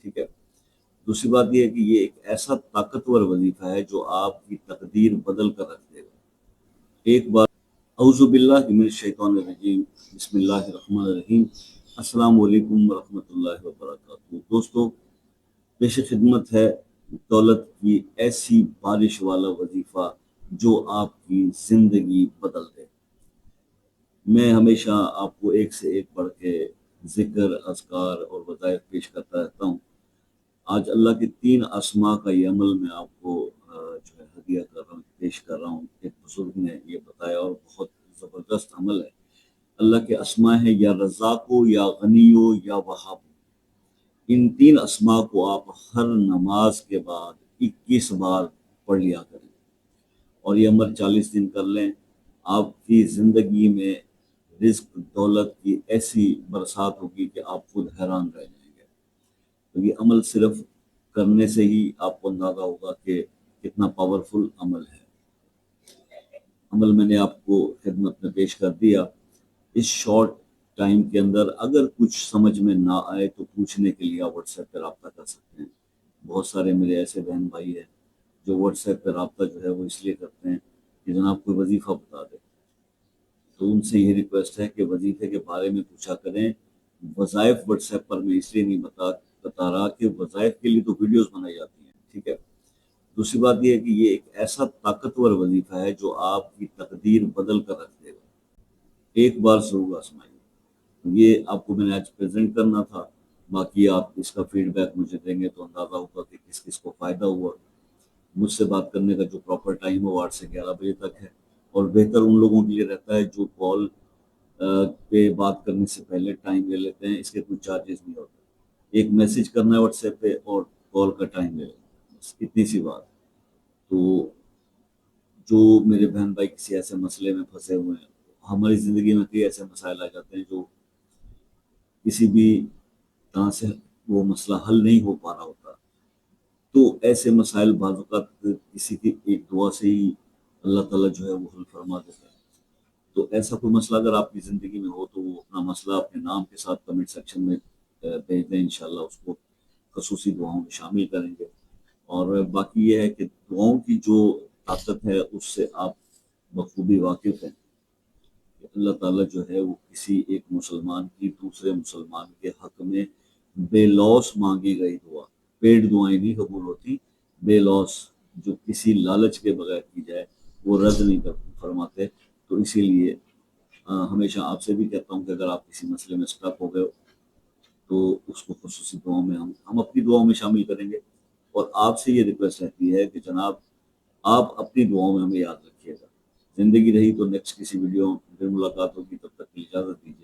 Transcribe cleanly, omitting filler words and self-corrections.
ٹھیک ہے. دوسری بات یہ ہے کہ یہ ایک ایسا طاقتور وظیفہ ہے جو آپ کی تقدیر بدل کر رکھ دے گا. ایک بار اعوذ باللہ من الشیطان الرجیم بسم اللہ الرحمن الرحیم. السلام علیکم ورحمۃ اللہ وبرکاتہ. دوستو، پیش خدمت ہے دولت کی ایسی بارش والا وظیفہ جو آپ کی زندگی بدل دے. میں ہمیشہ آپ کو ایک سے ایک پڑھ کے ذکر، اذکار اور وظائف پیش کرتا رہتا ہوں. آج اللہ کے 3 اسماء کا یہ عمل میں آپ کو جو ہے ہدیہ کر رہا ہوں، پیش کر رہا ہوں. ایک بزرگ نے یہ بتایا اور بہت زبردست عمل ہے. اللہ کے اسماء ہیں یا رزاقو، یا غنیو، یا وہاب. ان 3 اسماء کو آپ ہر نماز کے بعد 21 بار پڑھ لیا کریں اور یہ عمل 40 دن کر لیں. آپ کی زندگی میں رزق، دولت کی ایسی برسات ہوگی کہ آپ خود حیران رہ جائیں گے. تو یہ عمل صرف کرنے سے ہی آپ کو اندازہ ہوگا کہ کتنا پاورفل عمل ہے. عمل میں نے آپ کو خدمت میں پیش کر دیا. اس شارٹ ٹائم کے اندر اگر کچھ سمجھ میں نہ آئے تو پوچھنے کے لیے آپ واٹس ایپ پہ رابطہ کر سکتے ہیں. بہت سارے میرے ایسے بہن بھائی ہیں جو واٹس ایپ پہ رابطہ جو ہے وہ اس لیے کرتے ہیں کہ جناب کوئی وظیفہ بتا دے. تو ان سے یہ ریکویسٹ ہے کہ وظیفے کے بارے میں پوچھا کریں. وظائف واٹس ایپ پر میں اس لیے نہیں بتا رہا کہ وظائف کے لیے تو ویڈیوز بنائی جاتی ہیں. ٹھیک ہے. دوسری بات یہ ہے کہ یہ ایک ایسا طاقتور وظیفہ ہے جو آپ کی تقدیر بدل کر رکھ دے گا. ایک بار ضرور آزمائیے. یہ آپ کو میں نے آج پریزنٹ کرنا تھا. باقی آپ اس کا فیڈ بیک مجھے دیں گے تو اندازہ ہوگا کہ کس کس کو فائدہ ہوا. مجھ سے بات کرنے کا جو پراپر ٹائم ہے وہ 8 سے 11 بجے تک ہے اور بہتر ان لوگوں کے لیے رہتا ہے جو کال پہ بات کرنے سے پہلے ٹائم لے لیتے ہیں. اس کے کوئی چارجز نہیں ہوتے. ایک میسج کرنا ہے واٹس ایپ پہ اور کال کا ٹائم لے لینا، بس اتنی سی بات. تو جو میرے بہن بھائی کسی ایسے مسئلے میں پھنسے ہوئے ہیں، ہماری زندگی میں کئی ایسے مسائل آ جاتے ہیں جو کسی بھی طرح سے وہ مسئلہ حل نہیں ہو پا رہا ہوتا. تو ایسے مسائل بعض اوقات کسی کی ایک دعا سے ہی اللہ تعالیٰ جو ہے وہ حل فرما دیتا ہے. تو ایسا کوئی مسئلہ اگر آپ کی زندگی میں ہو تو وہ اپنا مسئلہ اپنے نام کے ساتھ کمنٹ سیکشن میں بھیج دیں. انشاءاللہ اس کو خصوصی دعاؤں میں شامل کریں گے. اور باقی یہ ہے کہ دعاؤں کی جو طاقت ہے اس سے آپ بخوبی واقف ہیں کہ اللہ تعالیٰ جو ہے وہ کسی ایک مسلمان کی دوسرے مسلمان کے حق میں بے لوث مانگی گئی دعا، پیڈ دعائیں نہیں قبول ہوتی، بے لوث جو کسی لالچ کے بغیر کی جائے وہ رد نہیں فرماتے. تو اسی لیے ہمیشہ آپ سے بھی کہتا ہوں کہ اگر آپ کسی مسئلے میں اسٹک ہو گئے تو اس کو خصوصی دعاؤں میں ہم اپنی دعاؤں میں شامل کریں گے. اور آپ سے یہ ریکویسٹ رہتی ہے کہ جناب آپ اپنی دعاؤں میں ہمیں یاد رکھیے گا. زندگی رہی تو نیکسٹ کسی ویڈیو پھر ملاقات ہوگی. تب تک کی اجازت دیجیے.